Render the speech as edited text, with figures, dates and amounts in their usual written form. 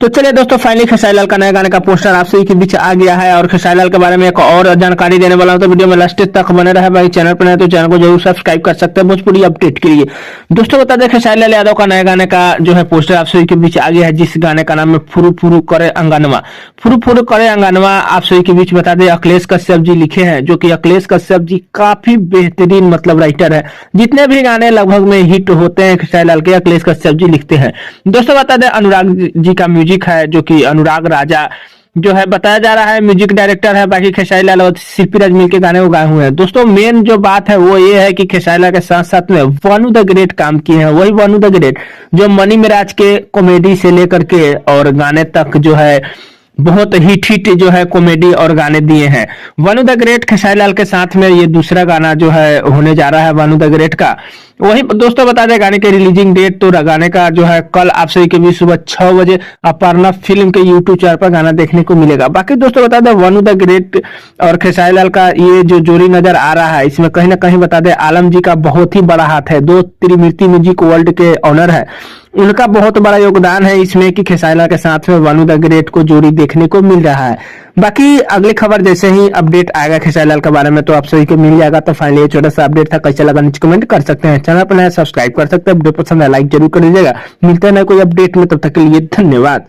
तो चलिए दोस्तों, फाइनली खेसारी लाल का नए गाने का पोस्टर आप सभी के बीच आ गया है और खेसारी लाल के बारे में एक और जानकारी देने वाला हूं, तो वीडियो में लास्ट तक बने रहे भाई। चैनल पर नए तो चैनल को जरूर सब्सक्राइब कर सकते हैं भोजपुरी अपडेट के लिए। दोस्तों बता दें, खेसारी लाल यादव का नए गाने का जो है पोस्टर आप सभी के बीच आ गया है, जिस गाने का नाम है फुरु फुरु करे अंगनवा। फुरु फुरु करे अंगनवा आप सभी के बीच बता दें अखिलेश कश्यप जी लिखे हैं, जो कि अखिलेश कश्यप जी काफी बेहतरीन मतलब राइटर है। जितने भी गाने लगभग में हिट होते हैं खेसारी लाल के, अखिलेश कश्यप जी लिखते हैं। दोस्तों बता दें, अनुराग जी का म्यूजिक है, जो कि अनुराग राजा जो है बताया जा रहा है म्यूजिक डायरेक्टर है। बाकी खेसारी लाल और शिल्पी राज मिलकर गाने वो गाए हुए हैं। दोस्तों मेन जो बात है वो ये है कि खेसारी लाल के साथ साथ में वनु द ग्रेट काम किए हैं। वही वनु द ग्रेट जो मनी मिराज के कॉमेडी से लेकर के और गाने तक जो है बहुत हिट जो है कॉमेडी और गाने दिए हैं। वनु द ग्रेट खेसारी लाल के साथ में ये दूसरा गाना जो है होने जा रहा है वनु द ग्रेट का। वही दोस्तों बता दें गाने के रिलीजिंग डेट, तो गाने का जो है कल आप सभी के बीच सुबह 6 बजे अपर्णा फिल्म के यूट्यूब चैनल पर गाना देखने को मिलेगा। बाकी दोस्तों बता दें, वनु द ग्रेट और खेसारी लाल का ये जो जोड़ी नजर आ रहा है, इसमें कहीं ना कहीं बता दें आलम जी का बहुत ही बड़ा हाथ है। दो त्रिमूर्ति म्यूजिक वर्ल्ड के ऑनर है, उनका बहुत बड़ा योगदान है इसमें कि खेसारी लाल के साथ में वनु द ग्रेट को जोड़ी देखने को मिल रहा है। बाकी अगली खबर जैसे ही अपडेट आएगा खेसारी लाल के बारे में तो आप सभी को मिल जाएगा। तो फाइनली छोटा सा अपडेट था, कैसा लगा नीचे कमेंट कर सकते हैं। चैनल पर नया सब्सक्राइब कर सकते हैं। वीडियो पसंद है लाइक जरूर कर दीजिएगा। मिलते हैं नए कोई अपडेट में, तब तक के लिए धन्यवाद।